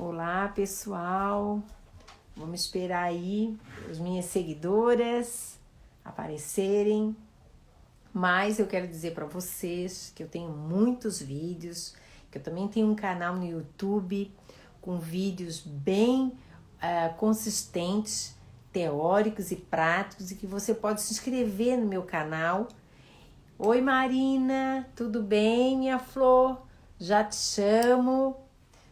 Olá, pessoal. Vamos esperar aí as minhas seguidoras aparecerem. Mas eu quero dizer para vocês que eu tenho muitos vídeos, que eu também tenho um canal no YouTube com vídeos bem consistentes, teóricos e práticos, e que você pode se inscrever no meu canal. Oi, Marina, tudo bem, minha flor? Já te chamo.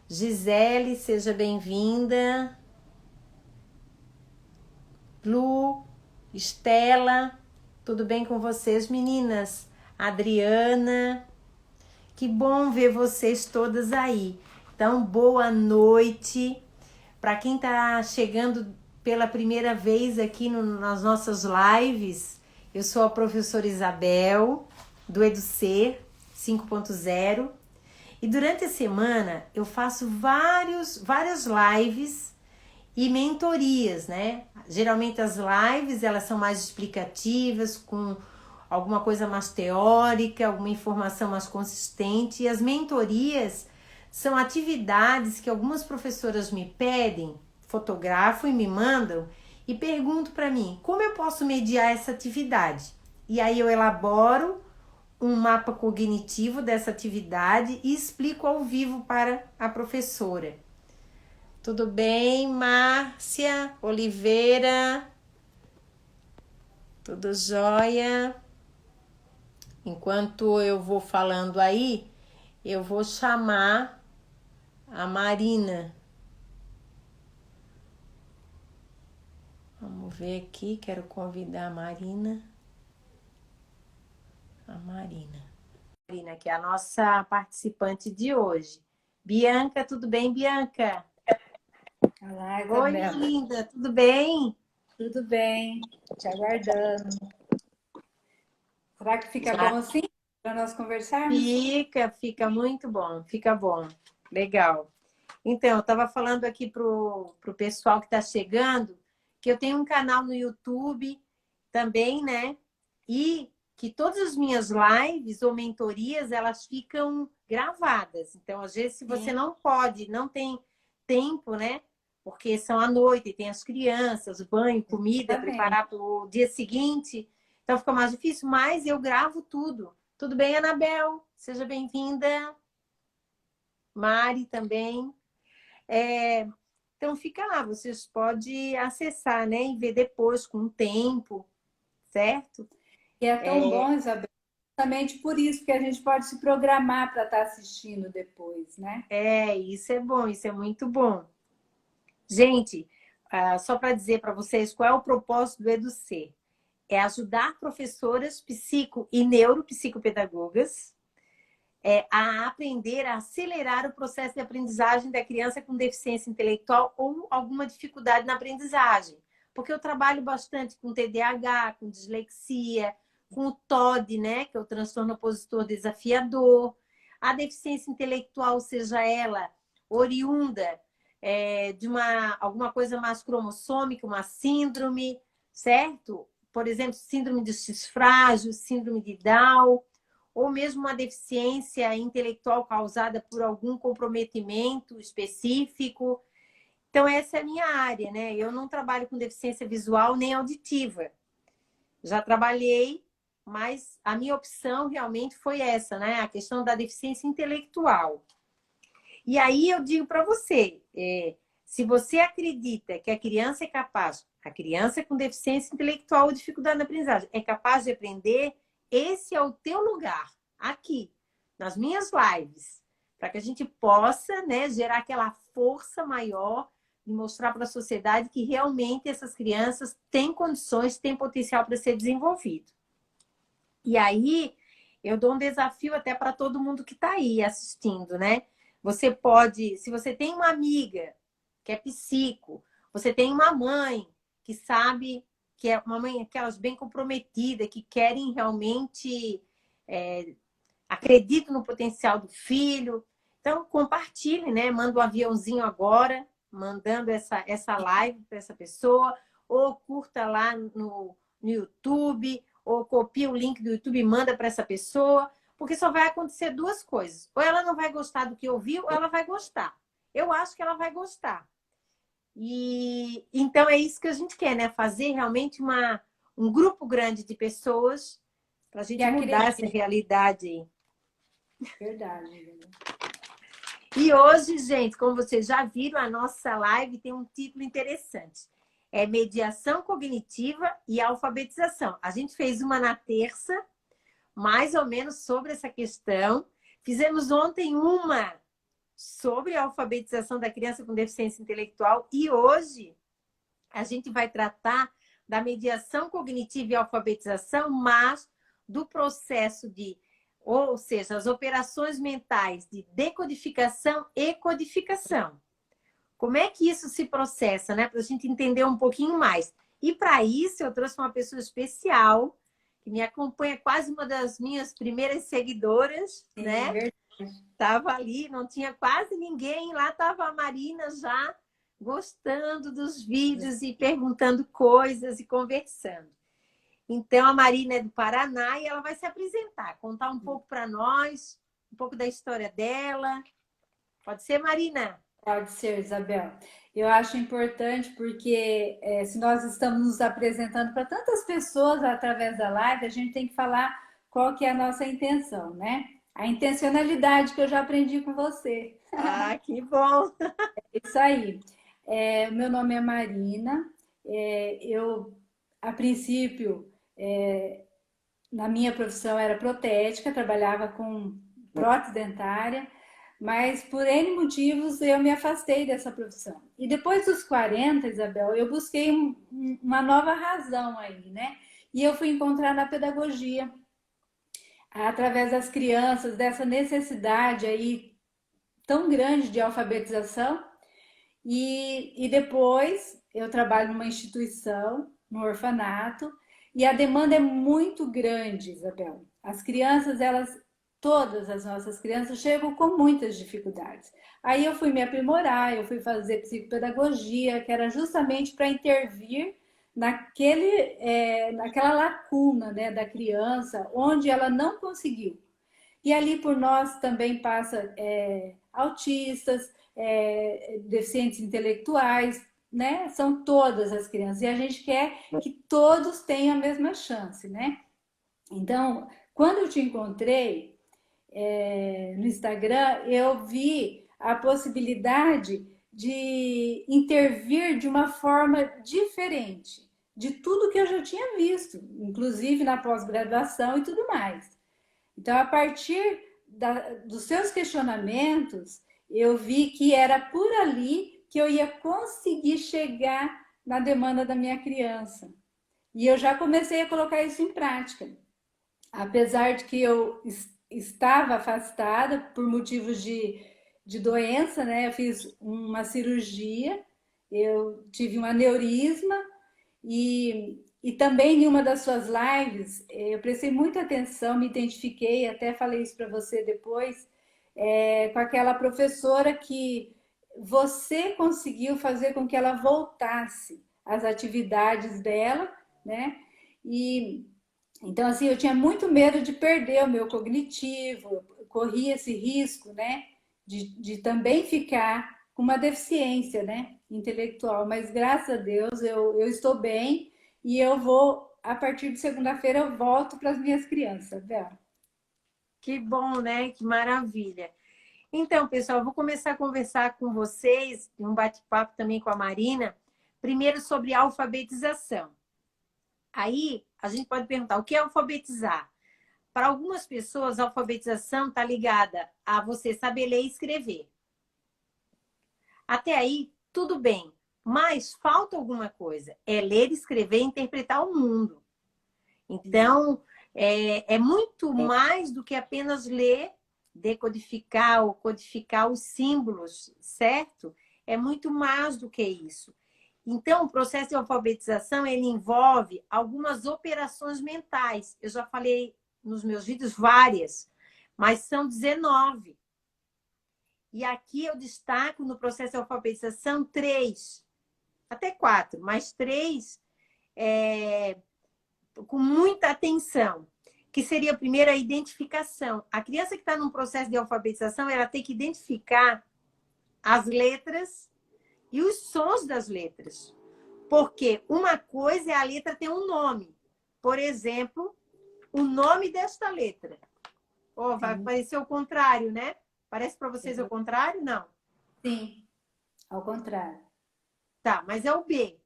Gisele, seja bem-vinda. Lu, Estela, tudo bem com vocês, meninas? Adriana, que bom ver vocês todas aí. Então, boa noite. Para quem está chegando pela primeira vez aqui nas nossas lives, eu sou a professora Isabel, do EduCer 5.0. E durante a semana eu faço várias lives e mentorias, né? Geralmente as lives elas são mais explicativas, com alguma coisa mais teórica, alguma informação mais consistente. E as mentorias são atividades que algumas professoras me pedem, fotografam e me mandam e perguntam para mim como eu posso mediar essa atividade. E aí eu elaboro um mapa cognitivo dessa atividade e explico ao vivo para a professora. Tudo bem, Márcia Oliveira? Tudo jóia? Enquanto eu vou falando aí, eu vou chamar a Marina. Vamos ver aqui, quero convidar a Marina. Marina, que é a nossa participante de hoje. Bianca, tudo bem, Bianca? Olá, Oi, Isabela. linda, tudo bem? Tudo bem? Te aguardando. Será que fica bom assim para nós conversarmos? Fica muito bom, fica bom. Legal. Então, eu estava falando aqui pro pessoal que está chegando que eu tenho um canal no YouTube também, né? E que todas as minhas lives ou mentorias, elas ficam gravadas. Então, às vezes, se você Sim, não tem tempo, né? Porque são à noite, tem as crianças, banho, comida, exatamente. preparar para o dia seguinte. Então, fica mais difícil, mas eu gravo tudo. Tudo bem, Anabel? Seja bem-vinda. Mari também. Então fica lá, vocês podem acessar, né? E ver depois com o tempo, certo? E é tão bom, Isabela, justamente por isso que a gente pode se programar para estar assistindo depois, né? Isso é bom, isso é muito bom. Gente, só para dizer para vocês qual é o propósito do EduCer. É ajudar professoras psico e neuropsicopedagogas a aprender a acelerar o processo de aprendizagem da criança com deficiência intelectual ou alguma dificuldade na aprendizagem. Porque eu trabalho bastante com TDAH, com dislexia, com o TOD, né, que é o transtorno opositor desafiador, a deficiência intelectual, seja ela oriunda de alguma coisa mais cromossômica, uma síndrome, certo? Por exemplo, síndrome de X frágil, síndrome de Down, ou mesmo uma deficiência intelectual causada por algum comprometimento específico. Então, essa é a minha área, né? Eu não trabalho com deficiência visual nem auditiva. Já trabalhei, mas a minha opção realmente foi essa, né? A questão da deficiência intelectual. E aí eu digo para você, se você acredita que a criança é capaz, a criança com deficiência intelectual ou dificuldade na aprendizagem, é capaz de aprender, esse é o teu lugar, aqui, nas minhas lives, para que a gente possa, né, gerar aquela força maior e mostrar para a sociedade que realmente essas crianças têm condições, têm potencial para ser desenvolvido. E aí, eu dou um desafio até para todo mundo que está aí assistindo, né? Você pode, se você tem uma amiga que é psico, você tem uma mãe que sabe que é uma mãe aquelas bem comprometida, que querem realmente acreditam no potencial do filho. Então, compartilhe, né? Manda um aviãozinho agora, mandando essa live para essa pessoa, ou curta lá no YouTube, ou copia o link do YouTube e manda para essa pessoa, porque só vai acontecer duas coisas. Ou ela não vai gostar do que ouviu, ou ela vai gostar. eu acho que ela vai gostar. E então é isso que a gente quer, né? Fazer realmente um grupo grande de pessoas para a gente mudar essa realidade aí. Verdade. E hoje, gente, como vocês já viram, a nossa live tem um título interessante. É Mediação Cognitiva e Alfabetização. A gente fez uma na terça, mais ou menos sobre essa questão. Fizemos ontem uma sobre a alfabetização da criança com deficiência intelectual e hoje a gente vai tratar da mediação cognitiva e alfabetização, mas do processo ou seja, as operações mentais de decodificação e codificação. Como é que isso se processa, né? Para a gente entender um pouquinho mais. E para isso eu trouxe uma pessoa especial que me acompanha, quase uma das minhas primeiras seguidoras, né? Verdade. Estava ali, não tinha quase ninguém, lá estava a Marina já gostando dos vídeos e perguntando coisas e conversando. Então, a Marina é do Paraná e ela vai se apresentar, contar um pouco para nós, um pouco da história dela. Pode ser, Marina? Pode ser, Isabel. Eu acho importante porque se nós estamos nos apresentando para tantas pessoas através da live, a gente tem que falar qual que é a nossa intenção, né? A intencionalidade que eu já aprendi com você. Ah, que bom! Isso aí. Meu nome é Marina. Eu, a princípio, na minha profissão era protética, trabalhava com prótese dentária, mas por N motivos eu me afastei dessa profissão. E depois dos 40, Isabel, eu busquei uma nova razão aí, né? E eu fui encontrar na pedagogia, através das crianças, dessa necessidade aí tão grande de alfabetização. E depois eu trabalho numa instituição, no orfanato, e a demanda é muito grande, Isabel. As crianças, todas as nossas crianças chegam com muitas dificuldades. Aí eu fui me aprimorar, eu fui fazer psicopedagogia, que era justamente para intervir naquela lacuna, né, da criança, onde ela não conseguiu. E ali por nós também passa autistas, deficientes intelectuais, né? São todas as crianças. E a gente quer que todos tenham a mesma chance, né? Então, quando eu te encontrei no Instagram, eu vi a possibilidade de intervir de uma forma diferente de tudo que eu já tinha visto, inclusive na pós-graduação e tudo mais. Então, a partir dos seus questionamentos, eu vi que era por ali que eu ia conseguir chegar na demanda da minha criança. E eu já comecei a colocar isso em prática. Apesar de que eu estava afastada por motivos de doença, né? Eu fiz uma cirurgia, eu tive um aneurisma e também em uma das suas lives, eu prestei muita atenção, me identifiquei, até falei isso para você depois, com aquela professora que você conseguiu fazer com que ela voltasse às atividades dela, né? E então, assim, eu tinha muito medo de perder o meu cognitivo, corria esse risco, né? De também ficar com uma deficiência, né? Intelectual. Mas, graças a Deus, eu estou bem e eu vou, a partir de segunda-feira, eu volto para as minhas crianças, Bela. Que bom, né? Que maravilha. Então, pessoal, eu vou começar a conversar com vocês, um bate-papo também com a Marina, primeiro sobre alfabetização. Aí, a gente pode perguntar, o que é alfabetizar? Para algumas pessoas, a alfabetização está ligada a você saber ler e escrever. Até aí, tudo bem. Mas falta alguma coisa. É ler, escrever e interpretar o mundo. Então, é muito mais do que apenas ler, decodificar ou codificar os símbolos, certo? É muito mais do que isso. Então, o processo de alfabetização, ele envolve algumas operações mentais. Eu já falei nos meus vídeos várias, mas são 19. E aqui eu destaco no processo de alfabetização 3, até 4, mas 3 com muita atenção, que seria a primeira identificação. A criança que está num processo de alfabetização, ela tem que identificar as letras e os sons das letras. Porque uma coisa é a letra ter um nome. Por exemplo, o nome desta letra. Oh, vai parecer o contrário, né? Parece para vocês o contrário? Não. Sim, ao contrário. Tá, mas é o B,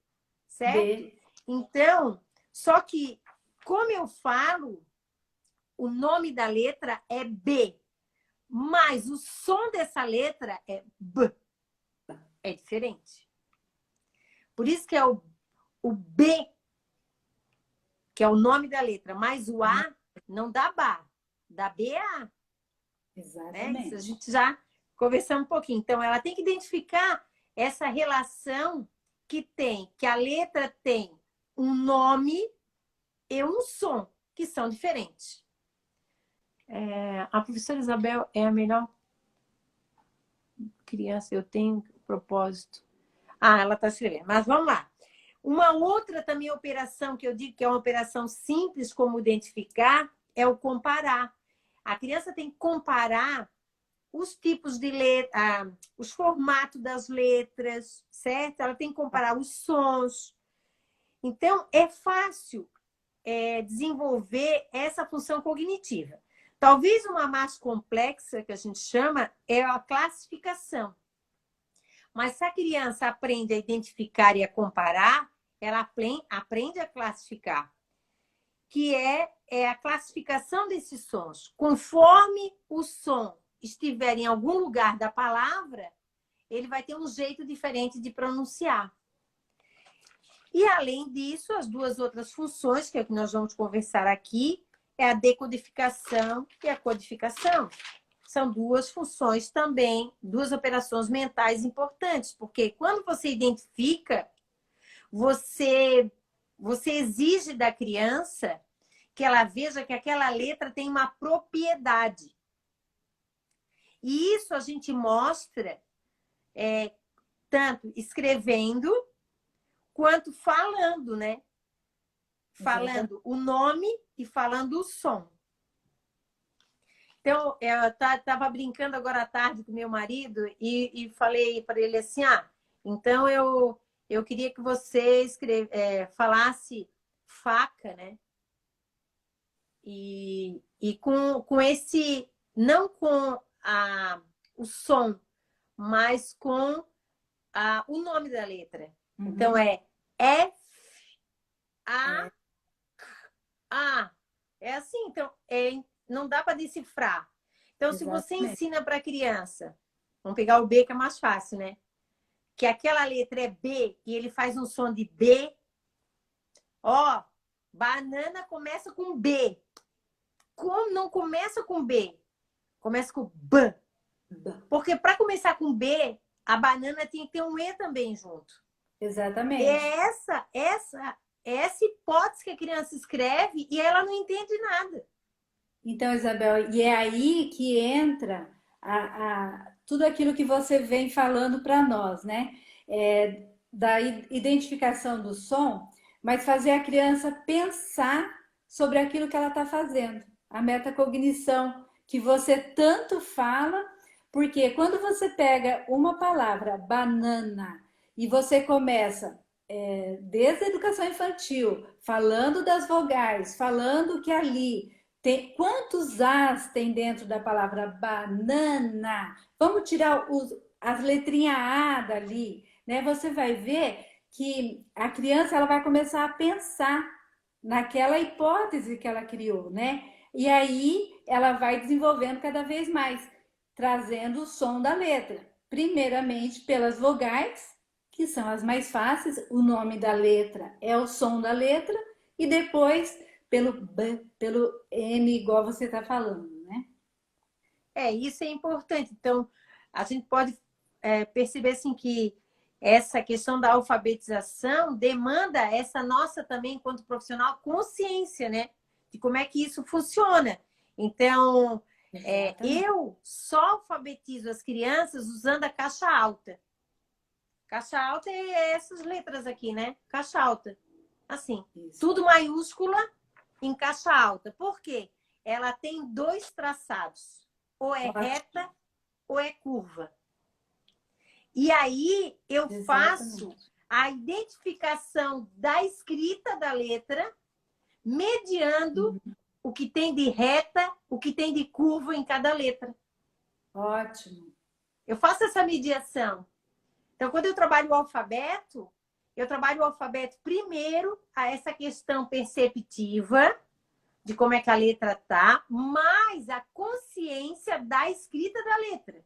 certo? B. Então, só que, como eu falo, o nome da letra é B, mas o som dessa letra é B. É diferente. Por isso que é o B, que é o nome da letra, mas o A não dá Bá, dá BA. Né? Exatamente. Isso a gente já conversamos um pouquinho. Então, ela tem que identificar essa relação que a letra tem um nome e um som, que são diferentes. A professora Isabel é a melhor criança, eu tenho propósito. Ela está escrevendo, mas vamos lá. Uma outra também operação que eu digo que é uma operação simples como identificar é o comparar. A criança tem que comparar os tipos de letra, os formatos das letras, certo? Ela tem que comparar os sons. Então, é fácil desenvolver essa função cognitiva. Talvez uma mais complexa, que a gente chama, é a classificação. Mas se a criança aprende a identificar e a comparar, ela aprende a classificar, que é a classificação desses sons. Conforme o som estiver em algum lugar da palavra, ele vai ter um jeito diferente de pronunciar. E, além disso, as duas outras funções, que é o que nós vamos conversar aqui, é a decodificação e a codificação. São duas funções também, duas operações mentais importantes, porque quando você identifica, você exige da criança que ela veja que aquela letra tem uma propriedade. E isso a gente mostra tanto escrevendo quanto falando, né? Falando o nome e falando o som. Então, eu estava brincando agora à tarde com meu marido e falei para ele assim, então eu queria que você falasse faca, né? E com esse, não com o som, mas com o nome da letra. Uhum. Então, é F-A-A. É assim, então, não dá para decifrar. Então, exatamente. Se você ensina para a criança, vamos pegar o B, que é mais fácil, né? Que aquela letra é B e ele faz um som de B. Banana começa com B. Como não começa com B? Começa com B. Porque para começar com B, a banana tinha que ter um E também junto. Exatamente. E é essa hipótese que a criança escreve e ela não entende nada. Então, Isabel, e é aí que entra tudo aquilo que você vem falando para nós, né? Da identificação do som, mas fazer a criança pensar sobre aquilo que ela está fazendo. A metacognição que você tanto fala, porque quando você pega uma palavra, banana, e você começa, desde a educação infantil, falando das vogais, falando que ali tem quantos As tem dentro da palavra banana? Vamos tirar as letrinhas A dali, né? Você vai ver que a criança ela vai começar a pensar naquela hipótese que ela criou, né? E aí ela vai desenvolvendo cada vez mais, trazendo o som da letra. Primeiramente pelas vogais, que são as mais fáceis, o nome da letra é o som da letra, e depois pelo B, pelo M, igual você está falando, né? Isso é importante. Então, a gente pode perceber assim, que essa questão da alfabetização demanda essa nossa também, enquanto profissional, consciência, né? De como é que isso funciona. Então, eu só alfabetizo as crianças usando a caixa alta. Caixa alta é essas letras aqui, né? Caixa alta. Assim, isso. Tudo maiúscula em caixa alta. Por quê? Ela tem dois traçados. Ou é reta ou é curva. E aí eu faço Exatamente. a identificação da escrita da letra, mediando o que tem de reta, o que tem de curva em cada letra. Ótimo. Eu faço essa mediação. Então, quando eu trabalho o alfabeto primeiro a essa questão perceptiva, de como é que a letra tá, mais a consciência da escrita da letra.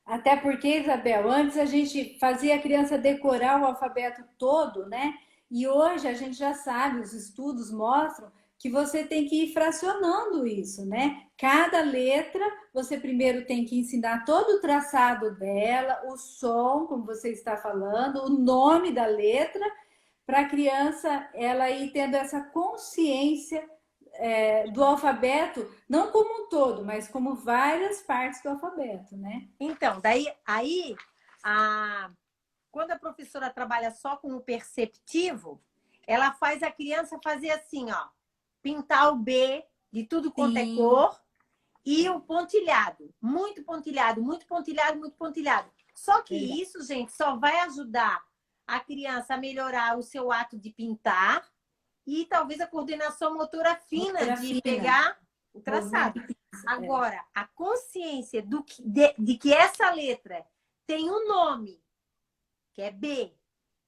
Até porque, Isabel, antes a gente fazia a criança decorar o alfabeto todo, né? E hoje a gente já sabe, os estudos mostram que você tem que ir fracionando isso, né? Cada letra, você primeiro tem que ensinar todo o traçado dela, o som, como você está falando, o nome da letra, para a criança ela ir tendo essa consciência do alfabeto, não como um todo, mas como várias partes do alfabeto, né? Então, quando a professora trabalha só com o perceptivo, ela faz a criança fazer assim, ó, pintar o B de tudo quanto é Sim, cor e o pontilhado, muito pontilhado, muito pontilhado, muito pontilhado. Só que verdade. isso, gente, só vai ajudar a criança a melhorar o seu ato de pintar e talvez a coordenação motora fina Motora de fina, pegar o movimento traçado. e pinça. Agora, a consciência de que essa letra tem um nome, que é B,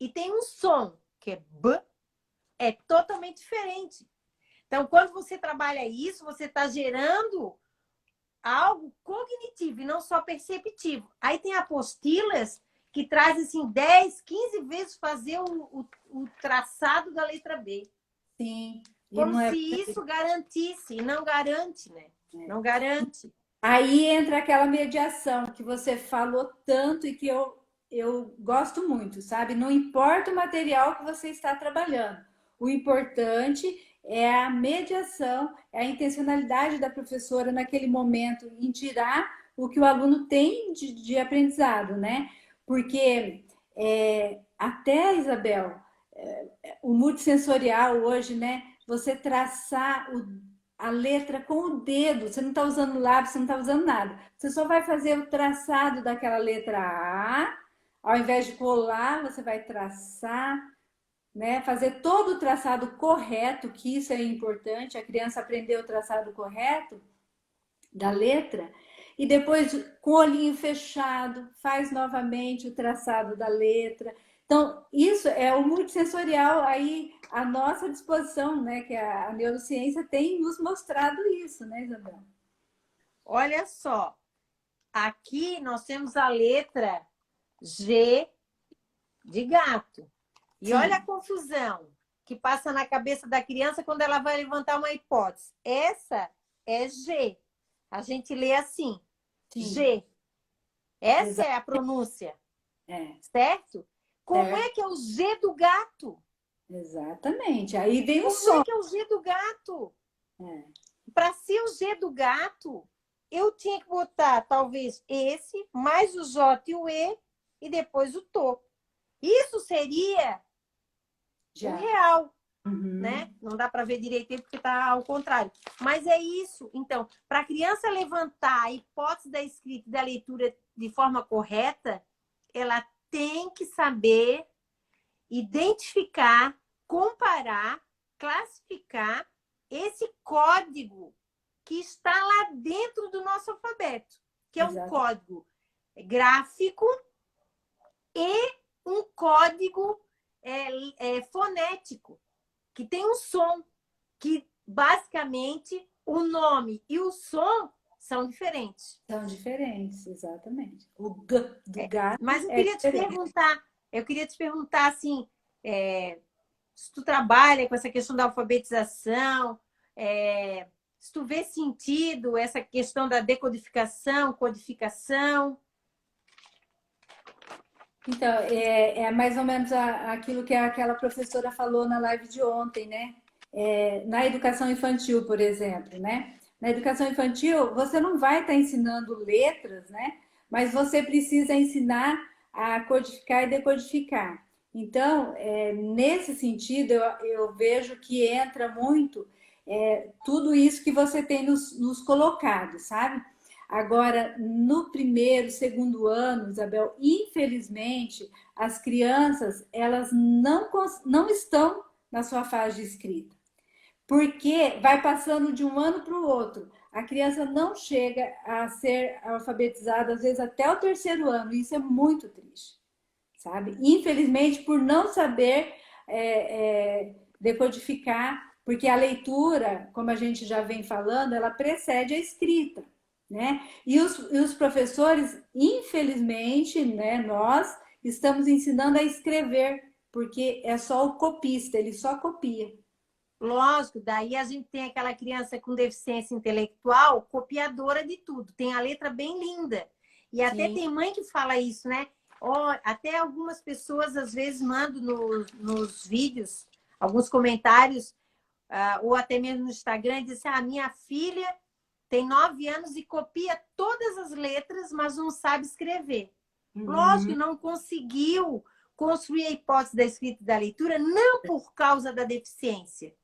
e tem um som, que é B, é totalmente diferente. Então, quando você trabalha isso, você está gerando algo cognitivo e não só perceptivo. Aí tem apostilas que trazem assim 10, 15 vezes fazer o traçado da letra B. Sim, e Como não se é. isso garantisse, e não garante, né? Não garante. Aí entra aquela mediação que você falou tanto e que eu gosto muito, sabe? Não importa o material que você está trabalhando, o importante é a mediação, é a intencionalidade da professora naquele momento em tirar o que o aluno tem de aprendizado, né? Porque até, Isabel, o multissensorial hoje, né? Você traçar a letra com o dedo, você não está usando lápis, você não está usando nada. Você só vai fazer o traçado daquela letra A, ao invés de colar, você vai traçar, né? Fazer todo o traçado correto, que isso é importante, a criança aprender o traçado correto da letra, e depois, com o olhinho fechado, faz novamente o traçado da letra. Então, isso é o multissensorial aí à nossa disposição, né? Que a neurociência tem nos mostrado isso, né, Isabel? Olha só, aqui nós temos a letra G de gato. E olha a Sim, confusão que passa na cabeça da criança quando ela vai levantar uma hipótese. Essa é G. A gente lê assim, sim, G. Essa exato. é a pronúncia, É, certo? Como é certo? que é o G do gato? Exatamente. Aí vem o Como é som. que é o G do gato? É, Para ser o G do gato, eu tinha que botar talvez esse, mais o J e o E depois o to. Isso seria o já. real, né? Uhum. Não dá para ver direitinho porque está ao contrário. Mas é isso. Então, para a criança levantar a hipótese da escrita e da leitura de forma correta, ela tem que saber identificar, comparar, classificar esse código que está lá dentro do nosso alfabeto, que é um Exato. código gráfico e um código fonético, que tem um som, que basicamente o nome e o som são diferentes. São diferentes, exatamente. O G do Mas gato é diferente. eu queria te perguntar assim, se tu trabalha com essa questão da alfabetização, se tu vê sentido essa questão da decodificação, codificação. Então, é mais ou menos aquilo que aquela professora falou na live de ontem, né? Na educação infantil, por exemplo, né? Na educação infantil, você não vai estar ensinando letras, né? Mas você precisa ensinar a codificar e decodificar. Então, nesse sentido, eu vejo que entra muito tudo isso que você tem nos colocado, sabe? Agora, no primeiro, segundo ano, Isabel, infelizmente, as crianças, elas não estão na sua fase de escrita. Porque vai passando de um ano para o outro. A criança não chega a ser alfabetizada, às vezes, até o terceiro ano. Isso é muito triste, sabe? Infelizmente, por não saber decodificar, porque a leitura, como a gente já vem falando, ela precede a escrita, né? E os professores, infelizmente, né, nós estamos ensinando a escrever, porque é só o copista, ele só copia. Lógico, daí a gente tem aquela criança com deficiência intelectual, copiadora de tudo. Tem a letra bem linda. E até Sim. tem mãe que fala isso, né? Até algumas pessoas, às vezes, mandam nos vídeos, alguns comentários, ou até mesmo no Instagram, dizem assim, minha filha tem 9 anos e copia todas as letras, mas não sabe escrever. Lógico, não conseguiu construir a hipótese da escrita e da leitura, não por causa da deficiência,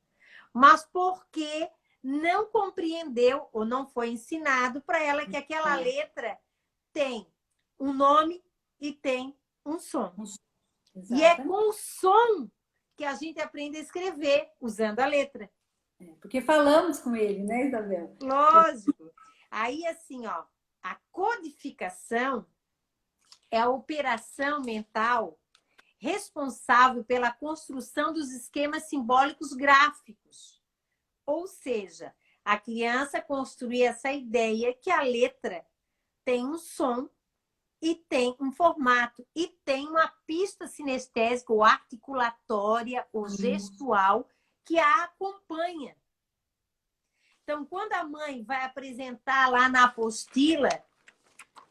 mas porque não compreendeu ou não foi ensinado para ela que aquela letra tem um nome e tem um som. Exatamente. E é com o som que a gente aprende a escrever, usando a letra. Porque falamos com ele, né, Isabel? Lógico. Aí, assim, ó, a codificação é a operação mental responsável pela construção dos esquemas simbólicos gráficos. Ou seja, a criança construir essa ideia que a letra tem um som e tem um formato e tem uma pista sinestésica ou articulatória ou gestual que a acompanha. Então, quando a mãe vai apresentar lá na apostila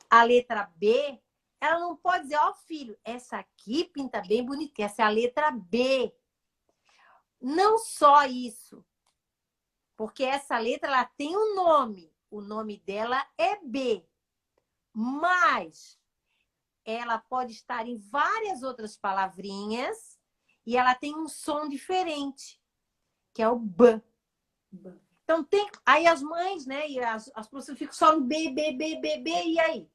a letra B, ela não pode dizer, filho, essa aqui pinta bem bonita, essa é a letra B. Não só isso, porque essa letra ela tem um nome, o nome dela é B, mas ela pode estar em várias outras palavrinhas e ela tem um som diferente, que é o B. Então, aí as mães, né, e as professoras ficam só no B, B, B, B, B, e aí?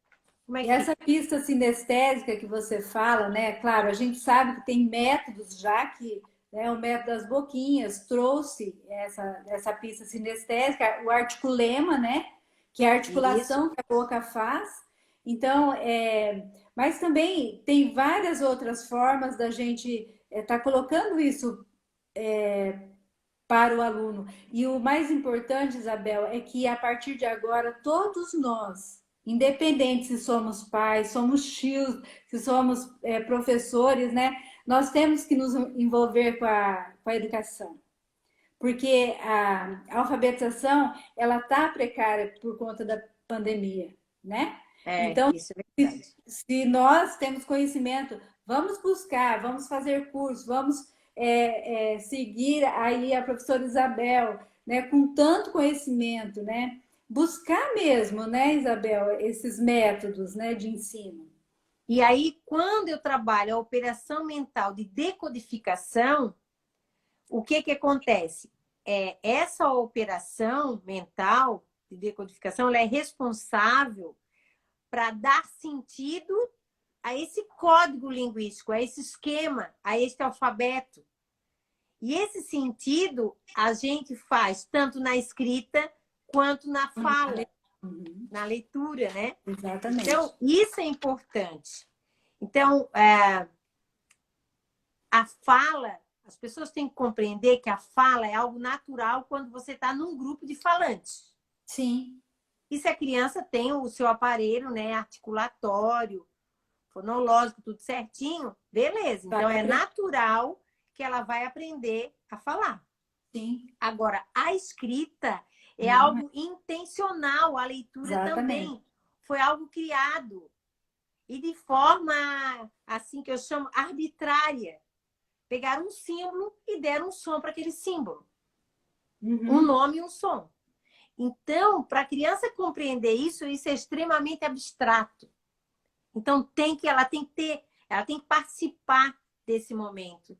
Como é que e essa pista sinestésica que você fala, né? Claro, a gente sabe que tem métodos já que, né, o método das boquinhas trouxe essa pista sinestésica, o articulema, né? Que é a articulação que a boca faz. Então, mas também tem várias outras formas da gente estar colocando isso para o aluno. E o mais importante, Isabel, é que a partir de agora, todos nós, independente se somos pais, somos tios, se somos professores, né? Nós temos que nos envolver com a educação. Porque a alfabetização, ela está precária por conta da pandemia, né? Então, isso é verdade. se nós temos conhecimento, vamos buscar, vamos fazer curso, vamos seguir aí a professora Isabel, né, com tanto conhecimento, né? Buscar mesmo, né, Isabel, esses métodos, né, de ensino. E aí, quando eu trabalho a operação mental de decodificação, o que acontece? Essa operação mental de decodificação ela é responsável para dar sentido a esse código linguístico, a esse esquema, a este alfabeto. E esse sentido a gente faz tanto na escrita quanto na fala, na leitura, né? Exatamente. Então, isso é importante. Então, a fala, as pessoas têm que compreender que a fala é algo natural quando você está num grupo de falantes. Sim. E se a criança tem o seu aparelho, né, articulatório, fonológico, tudo certinho, beleza. Então, é natural que ela vai aprender a falar. Sim. Agora, a escrita é algo intencional, a leitura também foi algo criado. E de forma, assim que eu chamo, arbitrária. Pegaram um símbolo e deram um som para aquele símbolo. Um nome e um som. Então, para a criança compreender isso é extremamente abstrato. Então, ela tem que participar desse momento.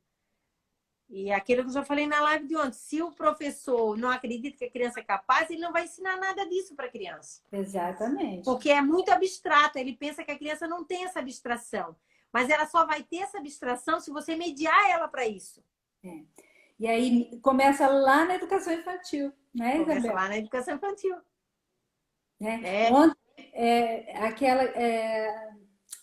E aquilo que eu já falei na live de ontem, se o professor não acredita que a criança é capaz, ele não vai ensinar nada disso para a criança. Exatamente. Porque é muito abstrato, ele pensa que a criança não tem essa abstração. Mas ela só vai ter essa abstração se você mediar ela para isso. É. E aí começa lá na educação infantil, né, Começa Isabel? lá na educação infantil. Né? É. Ontem,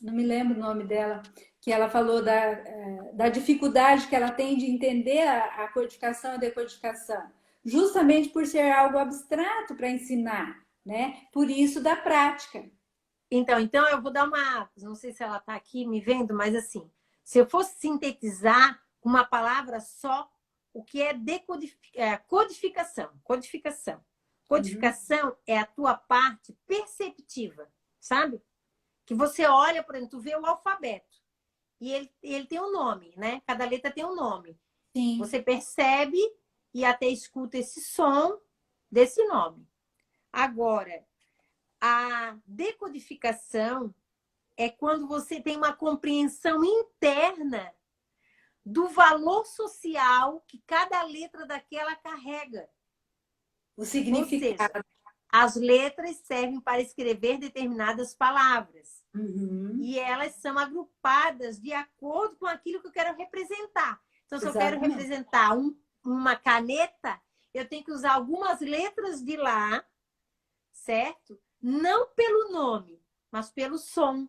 não me lembro o nome dela, que ela falou da dificuldade que ela tem de entender a codificação e a decodificação, justamente por ser algo abstrato para ensinar, né? Por isso da prática. Então eu vou dar uma. Não sei se ela está aqui me vendo, mas assim, se eu fosse sintetizar uma palavra só, o que é codificação. Codificação. Codificação é a tua parte perceptiva, sabe? Que você olha, por exemplo, tu vê o alfabeto e ele tem um nome, né? Cada letra tem um nome. Sim. Você percebe e até escuta esse som desse nome. Agora, a decodificação é quando você tem uma compreensão interna do valor social que cada letra daquela carrega. O significado. Ou seja, as letras servem para escrever determinadas palavras. Uhum. E elas são agrupadas de acordo com aquilo que eu quero representar. Então, se Exatamente. eu quero representar uma caneta, eu tenho que usar algumas letras de lá, certo? Não pelo nome, mas pelo som.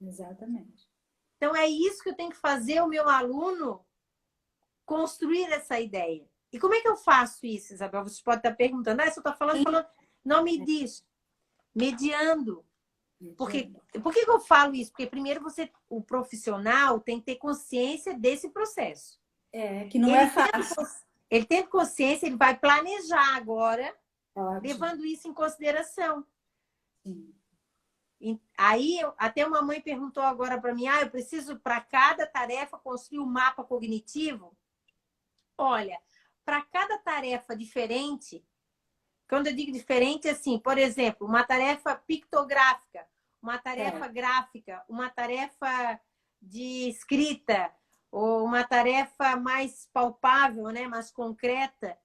Exatamente. Então, é isso que eu tenho que fazer o meu aluno construir essa ideia. E como é que eu faço isso, Isabel? Você pode estar perguntando, você está falando. Não me diz. Mediando. Por que eu falo isso? Porque primeiro o profissional tem que ter consciência desse processo. Que não é fácil. Ele tem consciência, ele vai planejar agora, Ótimo. levando isso em consideração. Sim. Aí, até uma mãe perguntou agora para mim, eu preciso, para cada tarefa, construir um mapa cognitivo? Olha, para cada tarefa diferente, quando eu digo diferente, assim, por exemplo, uma tarefa pictográfica, uma tarefa gráfica, uma tarefa de escrita, ou uma tarefa mais palpável, né, mais concreta,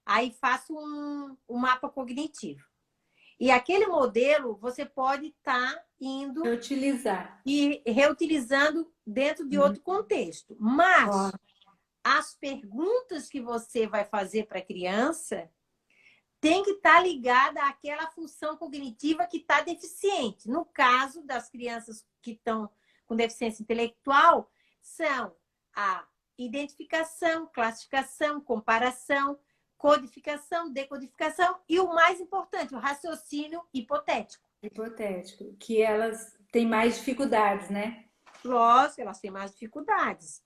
aí faço um mapa cognitivo. E aquele modelo você pode estar indo Reutilizar. E reutilizando dentro de outro contexto. Mas as perguntas que você vai fazer para a criança tem que estar ligada àquela função cognitiva que está deficiente. No caso das crianças que estão com deficiência intelectual, são a identificação, classificação, comparação, codificação, decodificação e o mais importante, o raciocínio hipotético. Hipotético, que elas têm mais dificuldades, né? Lógico, elas têm mais dificuldades.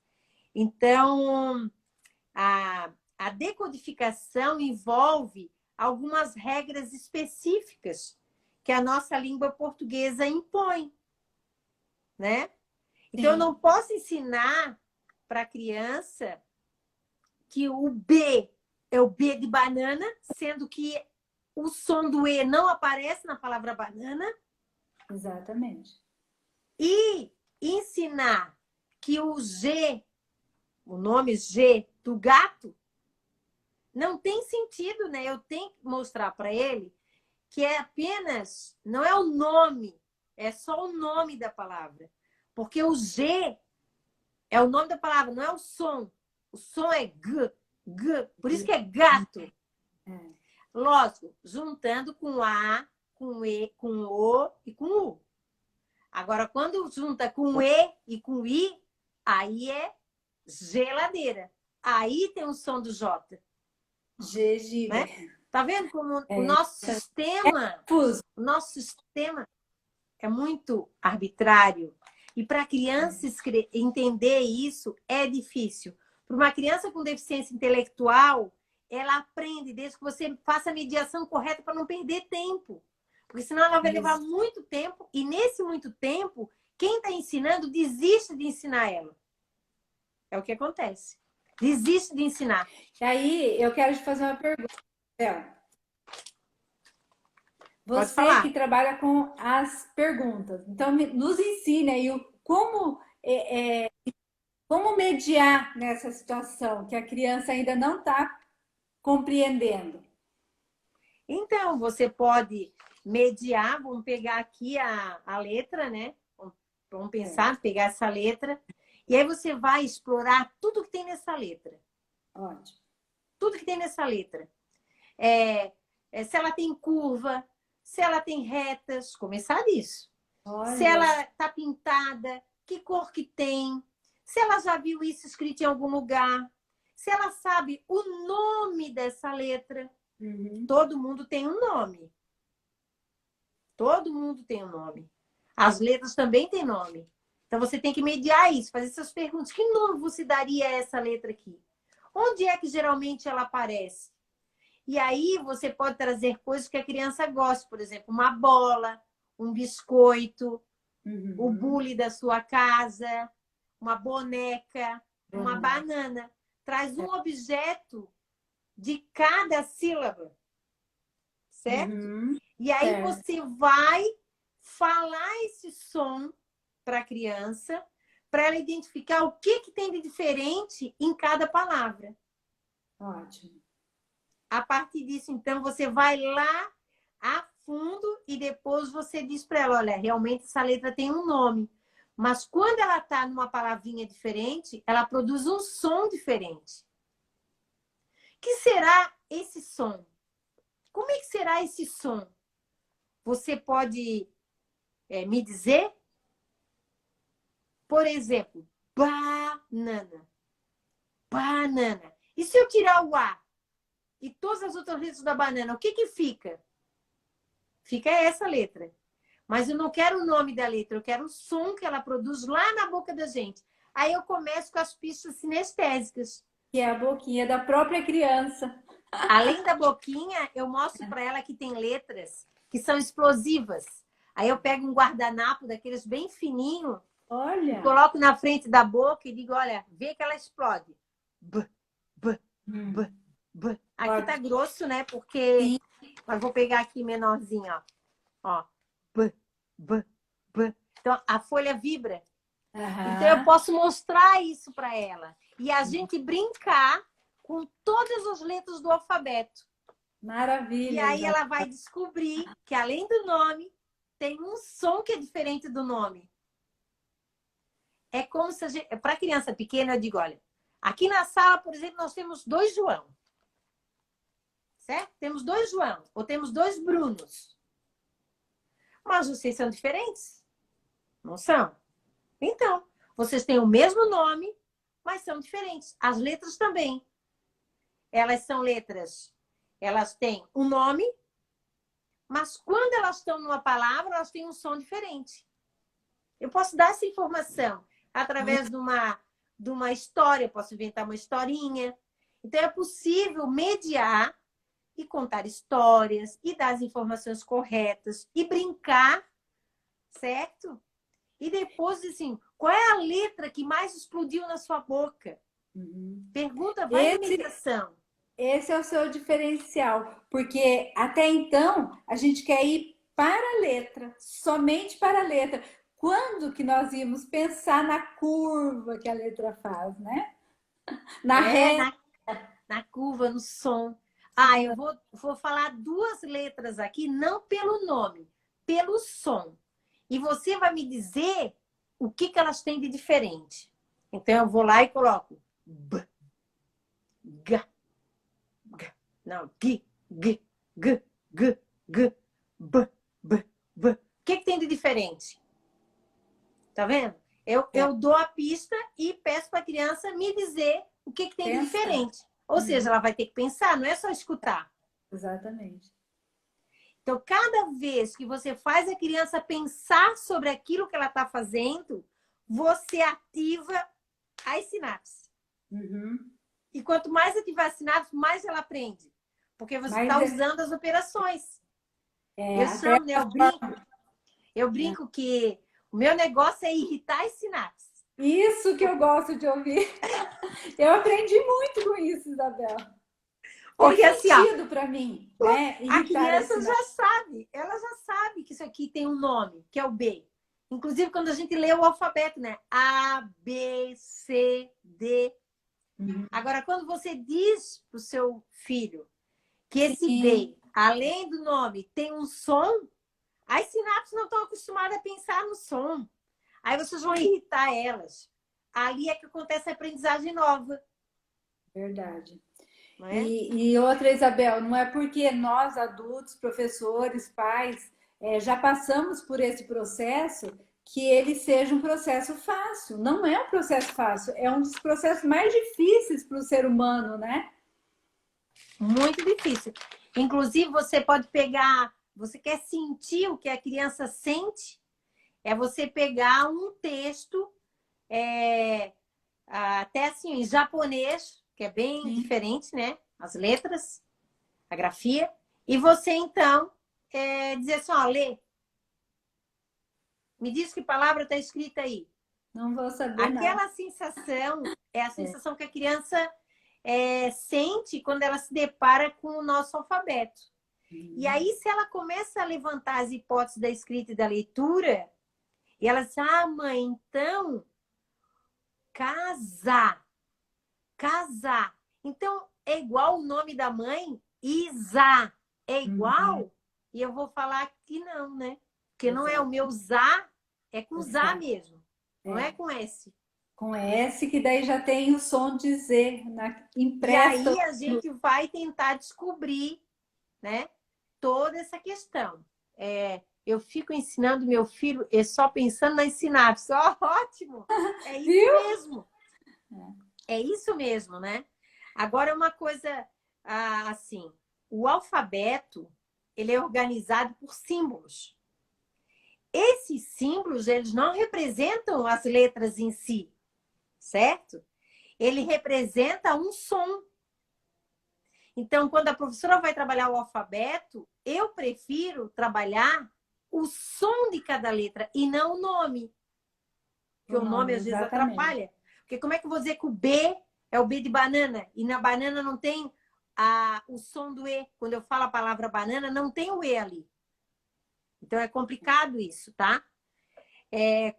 Então, a decodificação envolve algumas regras específicas que a nossa língua portuguesa impõe, né? Então, eu não posso ensinar para a criança que o B é o B de banana, sendo que o som do E não aparece na palavra banana. Exatamente. E ensinar que o G, o nome G do gato, não tem sentido, né? Eu tenho que mostrar para ele que é apenas, não é o nome, é só o nome da palavra. Porque o G é o nome da palavra, não é o som. O som é G, G. Por isso que é gato. Lógico, juntando com A, com E, com O e com U. Agora, quando junta com E e com I, aí é geladeira. Aí tem o som do J. Gengibre. Né? Tá vendo como o nosso sistema é muito arbitrário. E para a criança entender isso é difícil. Para uma criança com deficiência intelectual, ela aprende desde que você faça a mediação correta para não perder tempo. Porque senão ela vai levar muito tempo e nesse muito tempo, quem está ensinando desiste de ensinar ela. É o que acontece. Desiste de ensinar. E aí, eu quero te fazer uma pergunta, Bel. Você que trabalha com as perguntas. Então, nos ensine aí como Como mediar nessa situação que a criança ainda não está compreendendo? Então, você pode mediar, vamos pegar aqui a letra, né? Vamos pensar, pegar essa letra. E aí você vai explorar tudo que tem nessa letra. Ótimo. Tudo que tem nessa letra. Se ela tem curva, se ela tem retas, começar disso. Olha. Se ela está pintada, que cor que tem, se ela já viu isso escrito em algum lugar, se ela sabe o nome dessa letra. Uhum. Todo mundo tem um nome. Todo mundo tem um nome. As letras também têm nome. Então você tem que mediar isso, fazer essas perguntas. Que nome você daria a essa letra aqui? Onde é que geralmente ela aparece? E aí você pode trazer coisas que a criança gosta, por exemplo, uma bola, um biscoito, o bule da sua casa, uma boneca, uma banana. Traz um objeto de cada sílaba, certo? E aí você vai falar esse som para a criança, para ela identificar o que tem de diferente em cada palavra. Ótimo. A partir disso, então, você vai lá a fundo e depois você diz para ela, olha, realmente essa letra tem um nome. Mas quando ela está numa palavrinha diferente, ela produz um som diferente. O que será esse som? Como é que será esse som? Você pode me dizer? Por exemplo, banana. Banana. E se eu tirar o A e todas as outras letras da banana, o que fica? Fica essa letra. Mas eu não quero o nome da letra, eu quero o som que ela produz lá na boca da gente. Aí eu começo com as pistas sinestésicas. Que é a boquinha da própria criança. Além da boquinha, eu mostro para ela que tem letras que são explosivas. Aí eu pego um guardanapo daqueles bem fininho, olha, e coloco na frente da boca e digo, olha, vê que ela explode. B, b, b, b. Aqui tá grosso, né? Porque... Mas vou pegar aqui menorzinho, ó. Ó. B, b, b. Então, a folha vibra. Então, eu posso mostrar isso para ela. E a gente brincar com todas as letras do alfabeto. Maravilha. E aí ela vai descobrir que, além do nome, tem um som que é diferente do nome. É como se a gente... Para criança pequena, eu digo, olha, aqui na sala, por exemplo, nós temos 2 João. Certo? Temos 2 João, ou temos 2 Brunos. Mas vocês são diferentes? Não são? Então, vocês têm o mesmo nome, mas são diferentes. As letras também. Elas são letras, elas têm um nome, mas quando elas estão numa palavra, elas têm um som diferente. Eu posso dar essa informação através de uma história, eu posso inventar uma historinha. Então, é possível mediar e contar histórias, e dar as informações corretas, e brincar, certo? E depois, assim, qual é a letra que mais explodiu na sua boca? Pergunta, vai na imitação. Esse é o seu diferencial, porque até então a gente quer ir para a letra, somente para a letra. Quando que nós íamos pensar na curva que a letra faz, né? Na curva, no som. Eu vou falar 2 letras aqui, não pelo nome, pelo som. E você vai me dizer o que elas têm de diferente. Então, eu vou lá e coloco B, G, G. Não, G, G, G, G, G, B, B, B. O que tem de diferente? Tá vendo? Eu dou a pista e peço para a criança me dizer o que tem de diferente. Ou seja, ela vai ter que pensar, não é só escutar. Exatamente. Então, cada vez que você faz a criança pensar sobre aquilo que ela está fazendo, você ativa as sinapses. E quanto mais ativar as sinapses, mais ela aprende. Porque você está usando as operações. Eu chamo, né? Eu brinco que o meu negócio é irritar as sinapses. Isso que eu gosto de ouvir. Eu aprendi muito com isso, Isabel. Porque tem sentido assim, para mim, né? A criança já sabe, ela já sabe que isso aqui tem um nome, que é o B. Inclusive, quando a gente lê o alfabeto, né? A, B, C, D. Agora, quando você diz para o seu filho que esse Sim. D, além do nome, tem um som, as sinapses não estão acostumadas a pensar no som. Aí vocês vão irritar elas. Ali é que acontece a aprendizagem nova. Verdade. Não é? E outra, Isabel, não é porque nós adultos, professores, pais, já passamos por esse processo que ele seja um processo fácil. Não é um processo fácil, é um dos processos mais difíceis para o ser humano, né? Muito difícil. Inclusive, você pode pegar... Você quer sentir o que a criança sente? É você pegar um texto, até assim, em japonês, que é bem Sim. diferente, né? As letras, a grafia. E você, então, dizer assim, ó, lê. Me diz que palavra está escrita aí. Não vou saber, não. Aquela sensação é a sensação que a criança sente quando ela se depara com o nosso alfabeto. E aí, se ela começa a levantar as hipóteses da escrita e da leitura, e ela diz, ah, mãe, então, casar. Casar. Então, é igual o nome da mãe, Isa. É igual? E eu vou falar que não, né? Porque não é o meu Zá, é com Zá mesmo. Não é com S. Com S, que daí já tem o som de Z impresso. E aí a gente vai tentar descobrir, né, toda essa questão. Eu fico ensinando meu filho só pensando nas sinapses. Ó, ótimo! É isso Viu? mesmo. É isso mesmo, né? Agora, uma coisa assim, o alfabeto, ele é organizado por símbolos. Esses símbolos, eles não representam as letras em si, certo? Ele representa um som. Então, quando a professora vai trabalhar o alfabeto, eu prefiro trabalhar o som de cada letra e não o nome. Porque o nome às vezes atrapalha. Porque como é que eu vou dizer que o B é o B de banana e na banana não tem o som do E? Quando eu falo a palavra banana, não tem o E ali. Então, é complicado isso, tá?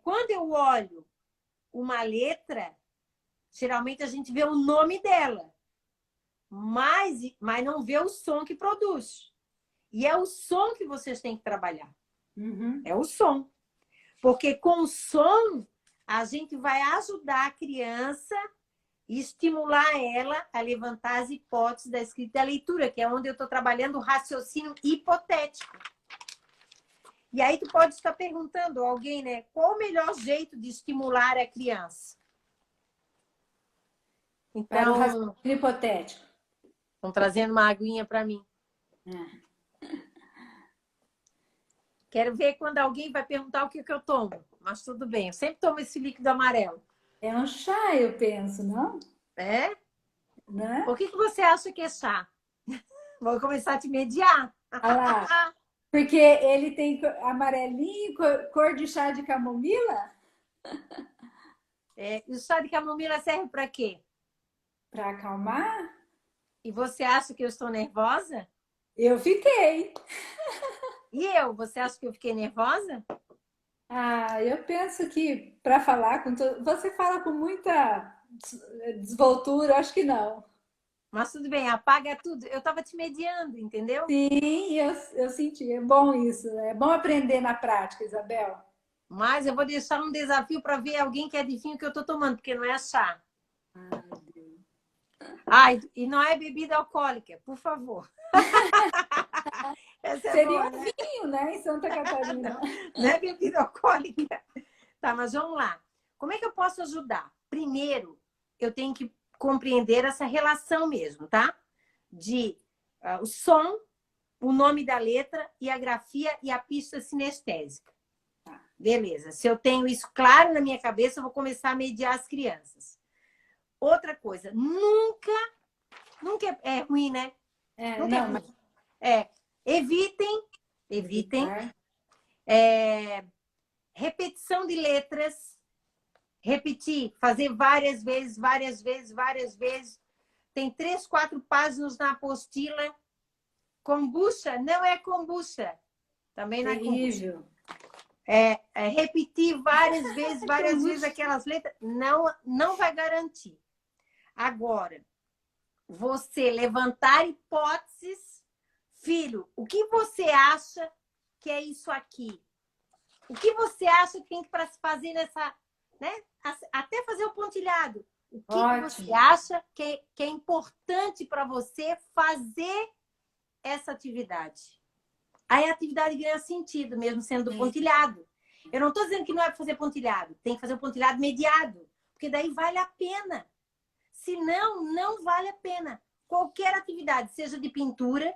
Quando eu olho uma letra, geralmente a gente vê o nome dela, mas não vê o som que produz. E é o som que vocês têm que trabalhar. É o som. Porque com o som, a gente vai ajudar a criança e estimular ela a levantar as hipóteses da escrita e da leitura, que é onde eu estou trabalhando o raciocínio hipotético. E aí tu pode estar perguntando a alguém, né? Qual o melhor jeito de estimular a criança? Então, para o raciocínio hipotético. Estão trazendo uma aguinha para mim. Quero ver quando alguém vai perguntar o que eu tomo. Mas tudo bem, eu sempre tomo esse líquido amarelo. É um chá, eu penso, não? É? Né? O que você acha que é chá? Vou começar a te mediar. Olha lá. Porque ele tem amarelinho, cor de chá de camomila? E o chá de camomila serve para quê? Para acalmar? E você acha que eu estou nervosa? Eu fiquei. E eu? Você acha que eu fiquei nervosa? Eu penso que para falar com você fala com muita desvoltura, acho que não. Mas tudo bem, apaga tudo. Eu estava te mediando, entendeu? Sim, eu senti. É bom isso. É bom aprender na prática, Isabel. Mas eu vou deixar um desafio para ver alguém que adivinha o que eu estou tomando, porque não é chá. Meu Deus. E não é bebida alcoólica, por favor. Seria um vinho, né, em Santa Catarina. Não é bebida alcoólica. Tá, mas vamos lá. Como é que eu posso ajudar? Primeiro, eu tenho que compreender essa relação mesmo, tá? De o som, o nome da letra e a grafia e a pista sinestésica. Beleza. Se eu tenho isso claro na minha cabeça, eu vou começar a mediar as crianças. Outra coisa, nunca é ruim, né? Nunca Não, é ruim. Evitem repetição de letras, repetir, fazer várias vezes. Tem 3, 4 páginas na apostila. Kombucha não é kombucha. Também não é kombucha. terrível. repetir várias vezes aquelas letras, não vai garantir. Agora, você levantar hipóteses, filho, o que você acha que é isso aqui? O que você acha que tem para se fazer nessa, né? Até fazer o pontilhado. O que você acha que é importante para você fazer essa atividade? Aí a atividade ganha sentido, mesmo sendo pontilhado. Eu não estou dizendo que não é para fazer pontilhado. Tem que fazer um pontilhado mediado. Porque daí vale a pena. Se não, não vale a pena. Qualquer atividade, seja de pintura,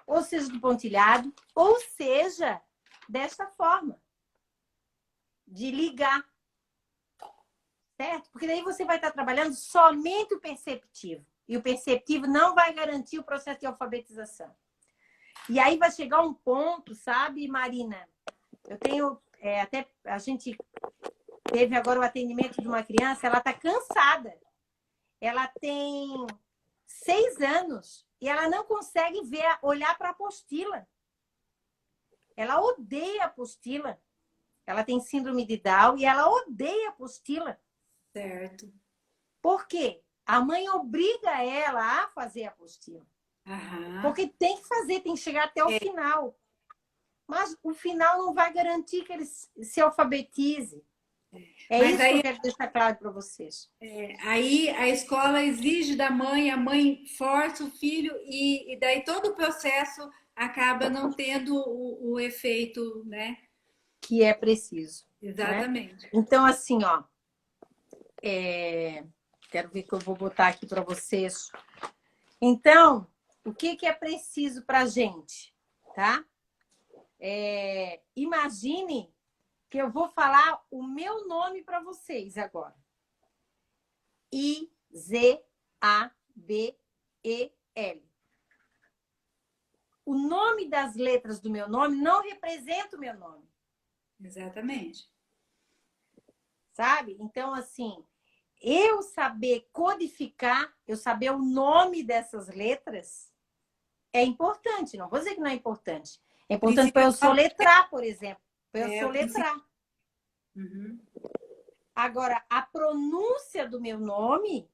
ou seja de pontilhado, ou seja desta forma. De ligar. Certo? Porque daí você vai estar trabalhando somente o perceptivo. E o perceptivo não vai garantir o processo de alfabetização. E aí vai chegar um ponto, sabe, Marina? Eu tenho... até a gente teve agora o atendimento de uma criança, ela está cansada. Ela tem 6 anos e ela não consegue olhar para a apostila. Ela odeia a apostila. Ela tem síndrome de Down e ela odeia a apostila. Certo. Por quê? A mãe obriga ela a fazer a apostila. Aham. Porque tem que fazer, tem que chegar até o final. Mas o final não vai garantir que ele se alfabetize. Mas isso que eu quero deixar claro para vocês. Aí a escola exige da mãe, a mãe força o filho e daí todo o processo acaba não tendo o efeito, né? Que é preciso. Exatamente. Né? Então, assim, ó. Quero ver que eu vou botar aqui para vocês. Então, o que é preciso para a gente, tá? Imagine que eu vou falar o meu nome para vocês agora. I-Z-A-B-E-L. O nome das letras do meu nome não representa o meu nome. Exatamente. Sabe? Então, assim, eu saber codificar, eu saber o nome dessas letras é importante. Não vou dizer que não é importante. É importante para eu soletrar, por exemplo. Para eu soletrar. Uhum. Agora, a pronúncia do meu nome,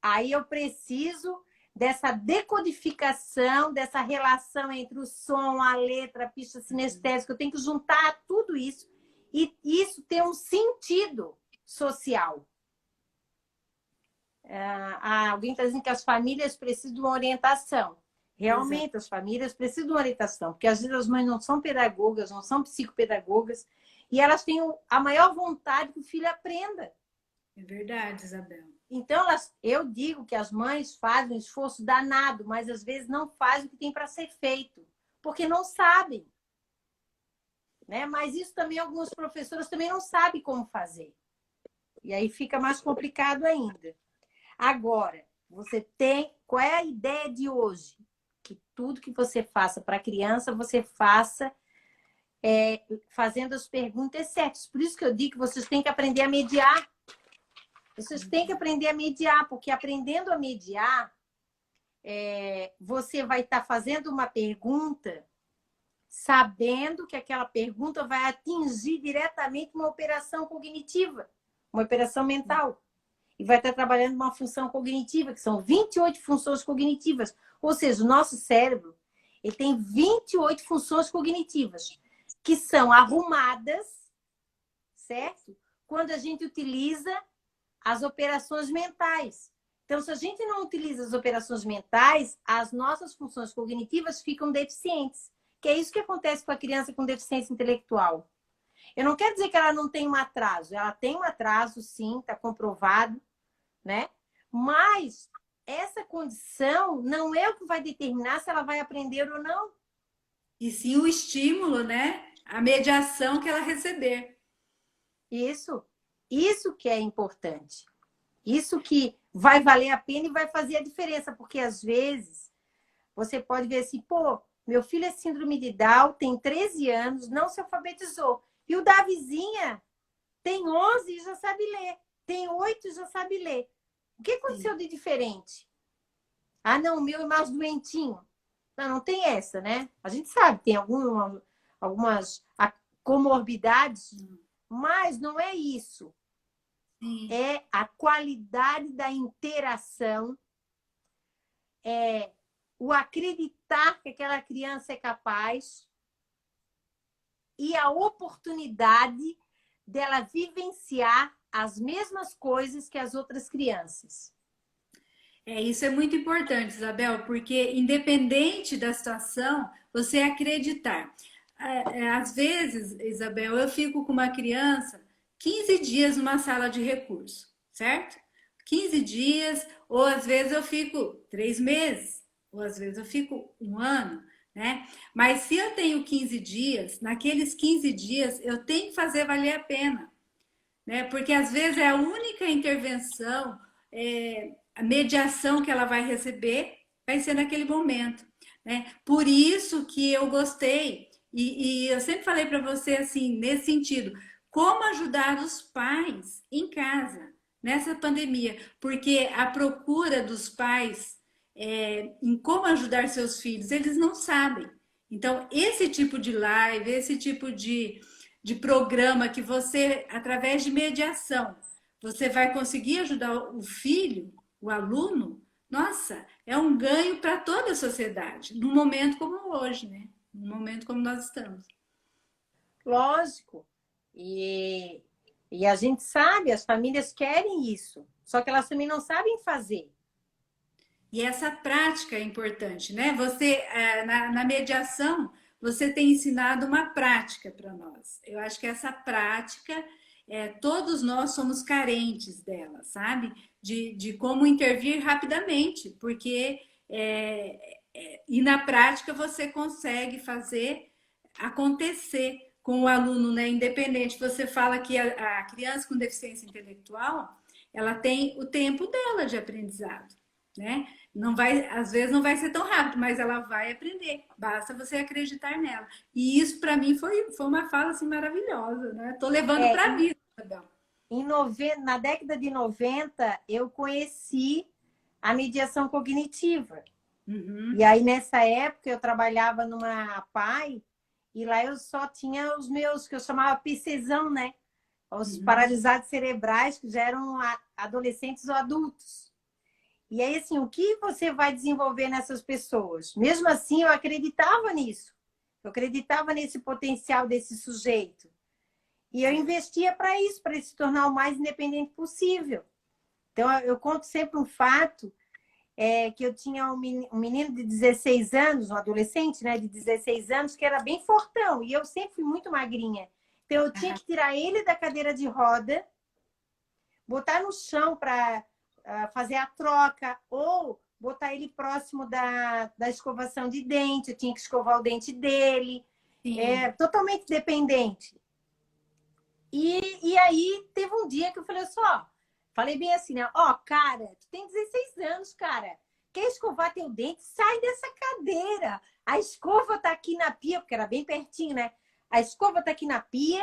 aí eu preciso dessa decodificação, dessa relação entre o som, a letra, a pista sinestésica. Eu tenho que juntar tudo isso e isso ter um sentido social. Alguém está dizendo que as famílias precisam de uma orientação. Realmente, as famílias precisam de uma orientação, porque às vezes as mães não são pedagogas, não são psicopedagogas, e elas têm a maior vontade que o filho aprenda. É verdade, Isabel. Então, eu digo que as mães fazem um esforço danado, mas às vezes não fazem o que tem para ser feito, porque não sabem. Né? Mas isso também, algumas professoras também não sabem como fazer. E aí fica mais complicado ainda. Agora, qual é a ideia de hoje? Que tudo que você faça para a criança, você faça fazendo as perguntas certas. Por isso que eu digo que vocês têm que aprender a mediar. Vocês têm que aprender a mediar, porque aprendendo a mediar, você vai estar fazendo uma pergunta sabendo que aquela pergunta vai atingir diretamente uma operação cognitiva, uma operação mental. E vai estar trabalhando uma função cognitiva, que são 28 funções cognitivas. Ou seja, o nosso cérebro ele tem 28 funções cognitivas, que são arrumadas, certo? Quando a gente utiliza as operações mentais. Então, se a gente não utiliza as operações mentais, as nossas funções cognitivas ficam deficientes. Que é isso que acontece com a criança com deficiência intelectual. Eu não quero dizer que ela não tem um atraso. Ela tem um atraso, sim, está comprovado, né? Mas essa condição não é o que vai determinar se ela vai aprender ou não. E sim o estímulo, né? A mediação que ela receber. Isso que é importante. Isso que vai valer a pena e vai fazer a diferença. Porque, às vezes, você pode ver assim, pô, meu filho é síndrome de Down, tem 13 anos, não se alfabetizou. E o da vizinha tem 11 e já sabe ler. Tem 8 e já sabe ler. O que aconteceu de diferente? Ah, não, o meu é mais doentinho. Não tem essa, né? A gente sabe, tem algumas comorbidades, mas não é isso. Sim. É a qualidade da interação, é o acreditar que aquela criança é capaz e a oportunidade dela vivenciar as mesmas coisas que as outras crianças. Isso é muito importante, Isabel, porque independente da situação, você acreditar. Às vezes, Isabel, eu fico com uma criança 15 dias numa sala de recurso, certo? 15 dias, ou às vezes eu fico 3 meses, ou às vezes eu fico um ano, né? Mas se eu tenho 15 dias, naqueles 15 dias eu tenho que fazer valer a pena, né? Porque às vezes é a única intervenção, a mediação que ela vai receber vai ser naquele momento, né? Por isso que eu gostei, e eu sempre falei para você assim, nesse sentido, como ajudar os pais em casa nessa pandemia, porque a procura dos pais em como ajudar seus filhos, eles não sabem. Então, esse tipo de live, esse tipo de programa que você, através de mediação, você vai conseguir ajudar o filho, o aluno, nossa, é um ganho para toda a sociedade, num momento como hoje, né? Num momento como nós estamos. Lógico. E a gente sabe, as famílias querem isso, só que elas também não sabem fazer. E essa prática é importante, né? Você, na mediação, você tem ensinado uma prática para nós. Eu acho que essa prática, todos nós somos carentes dela, sabe? De como intervir rapidamente, porque e na prática você consegue fazer acontecer com o aluno, né? Independente, você fala que a criança com deficiência intelectual, ela tem o tempo dela de aprendizado, né? Não vai, às vezes não vai ser tão rápido, mas ela vai aprender. Basta você acreditar nela. E isso para mim foi uma fala assim maravilhosa, né? Tô levando É, para a vida, Isabel. na década de 90, eu conheci a mediação cognitiva. E Uhum, aí, nessa época, eu trabalhava numa PAI e lá eu só tinha os meus, que eu chamava PCzão, né? Os uhum. paralisados cerebrais, que já eram adolescentes ou adultos. E aí, assim, o que você vai desenvolver nessas pessoas? Mesmo assim, eu acreditava nisso. Eu acreditava nesse potencial desse sujeito. E eu investia para isso, para ele se tornar o mais independente possível. Então, eu conto sempre um fato, que eu tinha um menino de 16 anos, um adolescente, né, de 16 anos, que era bem fortão. E eu sempre fui muito magrinha. Então, eu tinha que tirar ele da cadeira de roda, botar no chão para fazer a troca, ou botar ele próximo da escovação de dente, eu tinha que escovar o dente dele, Sim. totalmente dependente. E aí teve um dia que eu falei só, falei bem assim, né? Ó, cara, tu tem 16 anos, cara. Quer escovar teu dente? Sai dessa cadeira. A escova tá aqui na pia, porque era bem pertinho, né? A escova tá aqui na pia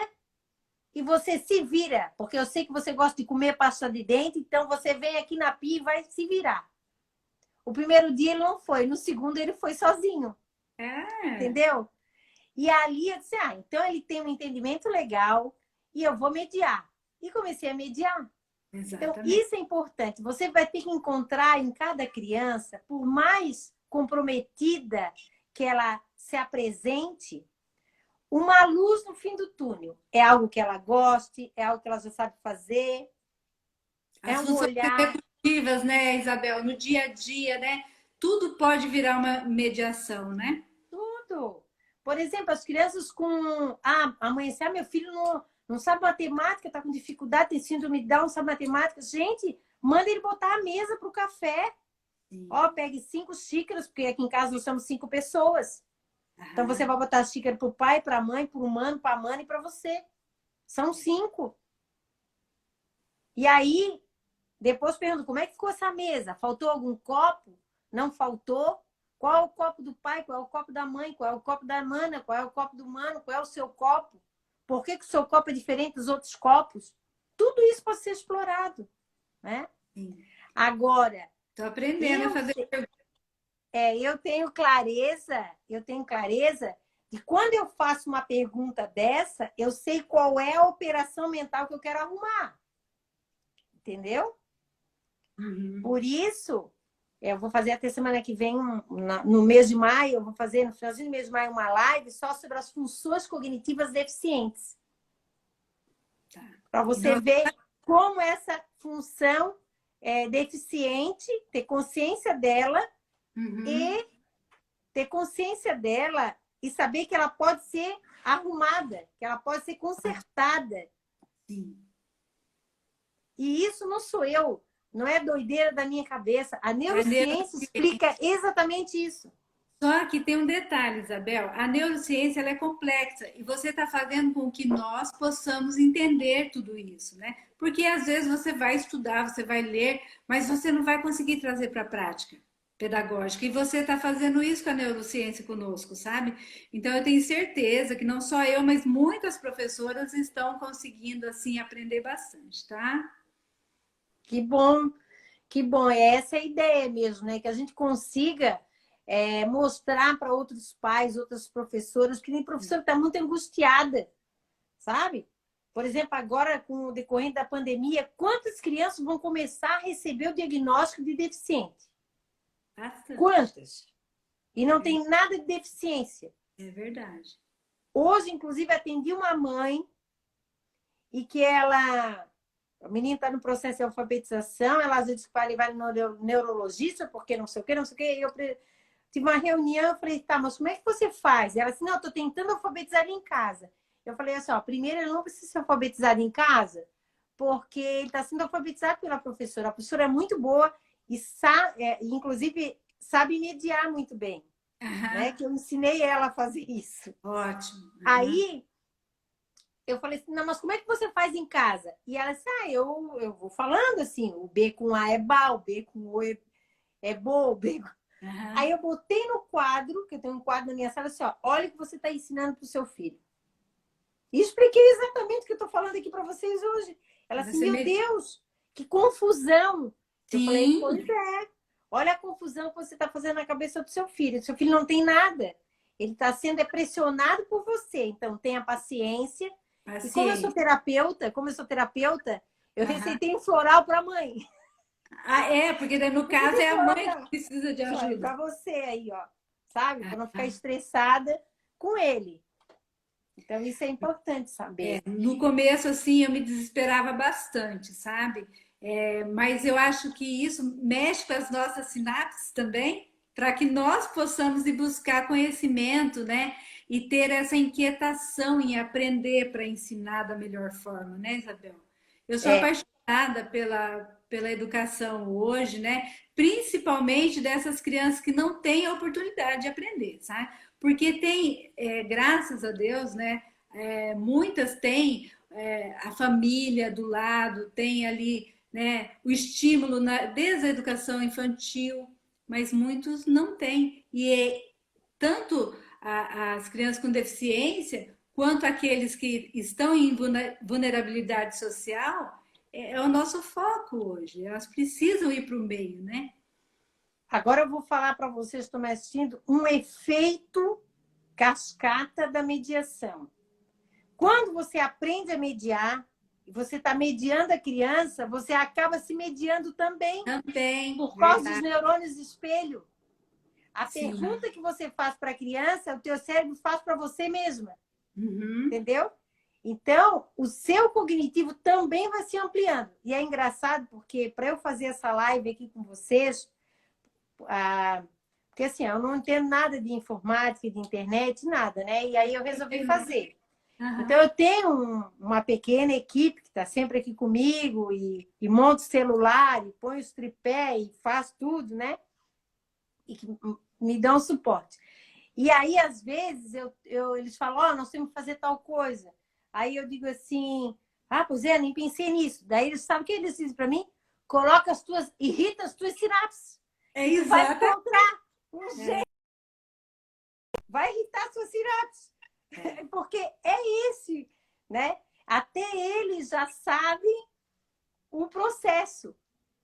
e você se vira, porque eu sei que você gosta de comer pasta de dente, então você vem aqui na pia e vai se virar. O primeiro dia ele não foi, no segundo ele foi sozinho, É, entendeu? E ali eu disse, então ele tem um entendimento legal e eu vou mediar. E comecei a mediar. Então, exatamente. isso é importante. Você vai ter que encontrar em cada criança, por mais comprometida que ela se apresente, uma luz no fim do túnel. É algo que ela goste, é algo que ela já sabe fazer, é As um funções olhar, executivas, né, Isabel, no dia a dia, né? Tudo pode virar uma mediação, né? tudo. Por exemplo, as crianças com... amanhecer, meu filho não sabe matemática, está com dificuldade, tem síndrome de Down, não sabe matemática. Gente, manda ele botar a mesa para o café. Sim. Ó, pegue 5 xícaras, porque aqui em casa nós somos 5 pessoas. Então você Aham. vai botar a xícara para o pai, para a mãe, para o mano, para a mãe e para você. São 5. E aí, depois pergunto, como é que ficou essa mesa? Faltou algum copo? Não faltou? Qual é o copo do pai? Qual é o copo da mãe? Qual é o copo da mana? Qual é o copo do mano? Qual é o seu copo? Por que o seu copo é diferente dos outros copos? Tudo isso pode ser explorado, né? Sim. Agora, Tô aprendendo a eu fazer. eu tenho clareza E quando eu faço uma pergunta dessa, eu sei qual é a operação mental que eu quero arrumar. Entendeu? Uhum. Por isso, eu vou fazer até semana que vem, no mês de maio, eu vou fazer no finalzinho do mês de maio uma live só sobre as funções cognitivas deficientes. Tá. Para você ver como essa função é deficiente, ter consciência dela e ter consciência dela e saber que ela pode ser arrumada, que ela pode ser consertada. Sim. E isso não sou eu, não é doideira da minha cabeça. A neurociência explica exatamente isso. Só que tem um detalhe, Isabel, a neurociência ela é complexa e você está fazendo com que nós possamos entender tudo isso, né? Porque às vezes você vai estudar, você vai ler, mas você não vai conseguir trazer para a prática pedagógica. E você está fazendo isso com a neurociência conosco, sabe? Então eu tenho certeza que não só eu, mas muitas professoras estão conseguindo assim aprender bastante, tá? Que bom, que bom. Essa é a ideia mesmo, né? Que a gente consiga mostrar para outros pais, outras professoras, que nem professora está muito angustiada, sabe? Por exemplo, agora, com o decorrer da pandemia, quantas crianças vão começar a receber o diagnóstico de deficiente? Bastante. Quantas? E não tem nada de deficiência. É verdade. Hoje, inclusive, atendi uma mãe e que a menina está no processo de alfabetização, ela às vezes vai no neurologista, porque não sei o quê, não sei o quê. Eu tive uma reunião, eu falei, tá, mas como é que você faz? Ela assim, não, eu estou tentando alfabetizar ele em casa. Eu falei assim, ó, primeiro ele não precisa ser alfabetizado em casa, porque ele está sendo alfabetizado pela professora. A professora é muito boa e inclusive sabe mediar muito bem, né? Que eu ensinei ela a fazer isso. Ótimo. Aí eu falei assim, não, mas como é que você faz em casa? E ela disse, eu vou falando assim, o B com A é ba, o B com O é bo, o B com... Aí eu botei no quadro, que eu tenho um quadro na minha sala, assim, ó, olha o que você está ensinando para o seu filho. E expliquei exatamente o que eu estou falando aqui para vocês hoje. Ela assim, meu Deus, que confusão. Sim. Eu falei, pois é. Olha a confusão que você está fazendo na cabeça do seu filho. Seu filho não tem nada. Ele está sendo pressionado por você. Então, tenha paciência. E como eu sou terapeuta, eu receitei um floral para a mãe. Ah, porque no caso é a mãe que precisa de ajuda. Para você aí, ó. Sabe? Para não ficar estressada com ele. Então, isso é importante saber. No começo, assim, eu me desesperava bastante, sabe? Mas eu acho que isso mexe com as nossas sinapses também, para que nós possamos ir buscar conhecimento, né? E ter essa inquietação em aprender para ensinar da melhor forma, né, Isabel? Eu sou apaixonada pela educação hoje, né? Principalmente dessas crianças que não têm a oportunidade de aprender, sabe? Porque tem, graças a Deus, né? Muitas têm a família do lado, tem ali, né, o estímulo desde a educação infantil, mas muitos não têm. E tanto as crianças com deficiência, quanto aqueles que estão em vulnerabilidade social, é o nosso foco hoje. Elas precisam ir para o meio, né? Agora eu vou falar para vocês que estão me assistindo um efeito cascata da mediação. Quando você aprende a mediar, e você está mediando a criança, você acaba se mediando também. Também. Por causa dos neurônios de espelho. A Sim. pergunta que você faz para a criança, o teu cérebro faz para você mesma. Entendeu? Então, o seu cognitivo também vai se ampliando. E é engraçado porque para eu fazer essa live aqui com vocês, porque assim, eu não entendo nada de informática, de internet, nada, né? E aí eu resolvi fazer. Então, eu tenho uma pequena equipe que está sempre aqui comigo e monto o celular, e põe os tripé e faz tudo, né? E que me dão suporte. E aí, às vezes, eles falam, nós temos que fazer tal coisa. Aí eu digo assim, pois é, nem pensei nisso. Daí eles sabem o que eles dizem para mim? Irrita as tuas sinapses. Exato. Vai encontrar um jeito. Vai irritar as tuas sinapses. Porque é esse, né? Até eles já sabem o processo,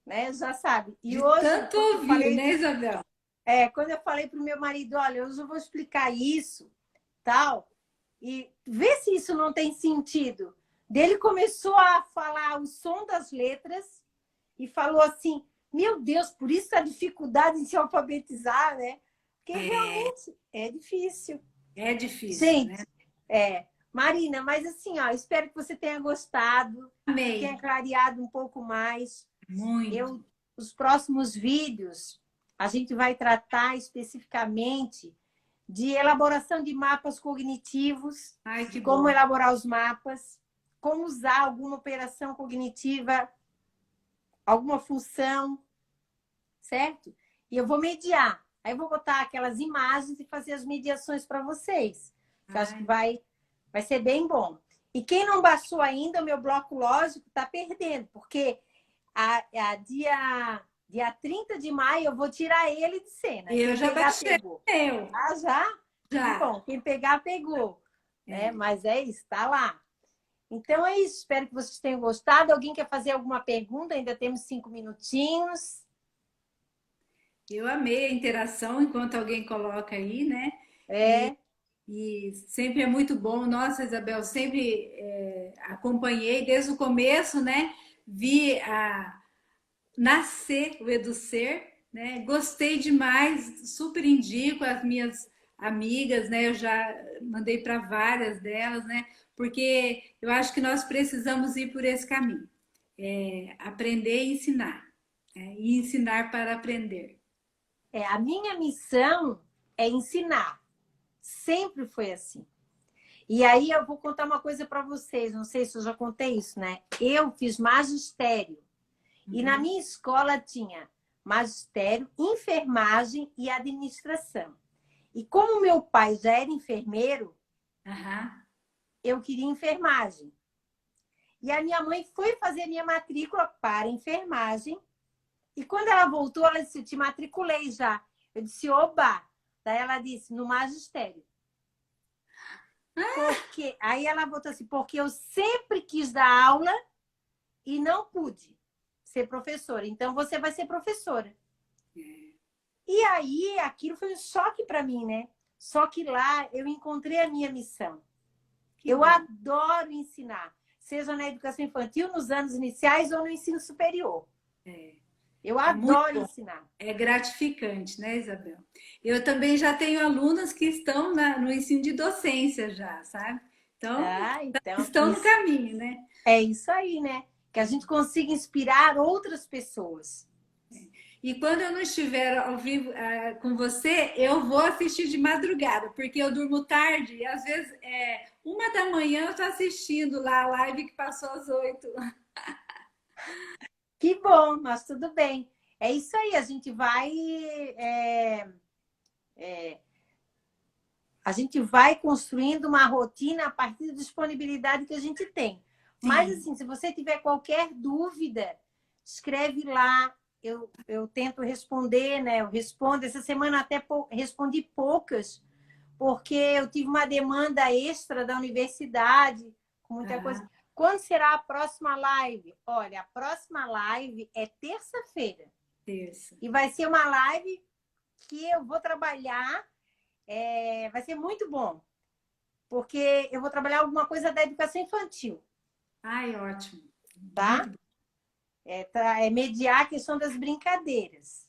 né? Já sabem. E hoje, tanto ouvir, né, Isabel? Quando eu falei para o meu marido, olha, hoje eu vou explicar isso, tal, e vê se isso não tem sentido. Ele começou a falar o som das letras e falou assim, meu Deus, por isso a dificuldade em se alfabetizar, né? Porque realmente é difícil. É difícil, Gente, né? Marina, mas assim, ó, espero que você tenha gostado, Amei. tenha clareado um pouco mais. Muito. Os próximos vídeos, a gente vai tratar especificamente de elaboração de mapas cognitivos, Ai, de que como bom. elaborar os mapas, como usar alguma operação cognitiva, alguma função, certo? E eu vou mediar. Aí eu vou botar aquelas imagens e fazer as mediações para vocês. Que eu acho que vai ser bem bom. E quem não baixou ainda, o meu bloco lógico está perdendo, porque dia 30 de maio eu vou tirar ele de cena. Eu Quem já pegar, baixei pegou. eu. Ah, já? Já. Que bom. Quem pegar, pegou. Mas é isso, está lá. Então é isso. Espero que vocês tenham gostado. Alguém quer fazer alguma pergunta? Ainda temos 5 minutinhos. Eu amei a interação enquanto alguém coloca aí, né? E sempre é muito bom. Nossa, Isabel, sempre acompanhei desde o começo, né? Vi nascer o EduSer, né? Gostei demais, super indico as minhas amigas, né? Eu já mandei para várias delas, né? Porque eu acho que nós precisamos ir por esse caminho. Aprender e ensinar. E ensinar para aprender. A minha missão é ensinar. Sempre foi assim. E aí eu vou contar uma coisa para vocês. Não sei se eu já contei isso, né? Eu fiz magistério. E na minha escola tinha magistério, enfermagem e administração. E como meu pai já era enfermeiro, eu queria enfermagem. E a minha mãe foi fazer minha matrícula para enfermagem. E quando ela voltou, ela disse, eu te matriculei já. Eu disse, oba! Daí ela disse, no magistério. Porque, aí ela voltou assim, porque eu sempre quis dar aula e não pude ser professora. Então, você vai ser professora. E aí, aquilo foi um choque para mim, né? Só que lá eu encontrei a minha missão. Eu adoro ensinar, seja na educação infantil, nos anos iniciais ou no ensino superior. Eu adoro ensinar. É gratificante, né, Isabel? Eu também já tenho alunas que estão no ensino de docência já, sabe? Então estão no caminho, né? É isso aí, né? Que a gente consiga inspirar outras pessoas. E quando eu não estiver ao vivo com você, eu vou assistir de madrugada, porque eu durmo tarde e às vezes 1 da manhã eu estou assistindo lá a live que passou às 8. Que bom, mas tudo bem. É isso aí, a gente vai... a gente vai construindo uma rotina a partir da disponibilidade que a gente tem. Sim. Mas, assim, se você tiver qualquer dúvida, escreve lá. Eu tento responder, né? Eu respondo. Essa semana até respondi poucas, porque eu tive uma demanda extra da universidade, com muita coisa. Quando será a próxima live? Olha, a próxima live é terça-feira. Terça. E vai ser uma live que eu vou trabalhar, vai ser muito bom, porque eu vou trabalhar alguma coisa da educação infantil. Ai, ótimo. Tá? É mediar a questão das brincadeiras.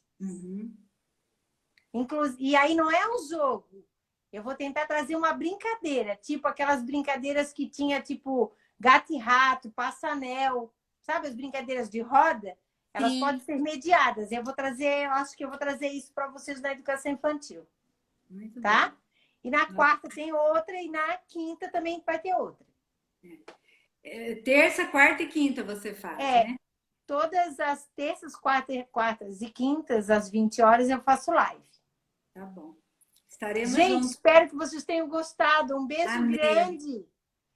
E aí não é um jogo. Eu vou tentar trazer uma brincadeira, tipo aquelas brincadeiras que tinha, tipo, gato e rato, passa-anel, sabe as brincadeiras de roda? Elas podem ser mediadas. Eu acho que eu vou trazer isso para vocês na educação infantil. Muito tá? Bom. E na quarta tem outra e na quinta também vai ter outra. Terça, quarta e quinta você faz, né? Todas as terças, quartas e quintas, às 20 horas, eu faço live. Tá bom. Estaremos juntos. Espero que vocês tenham gostado. Um beijo grande.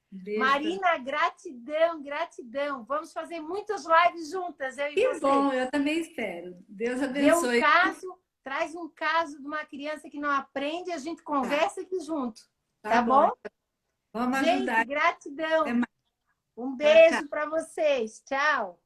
Beijo. Marina, gratidão, gratidão. Vamos fazer muitas lives juntas, eu e você. Que bom, eu também espero. Deus abençoe. Traz um caso de uma criança que não aprende e a gente conversa aqui junto. Tá bom? Vamos ajudar. Gente, gratidão. Um beijo para vocês. Tchau.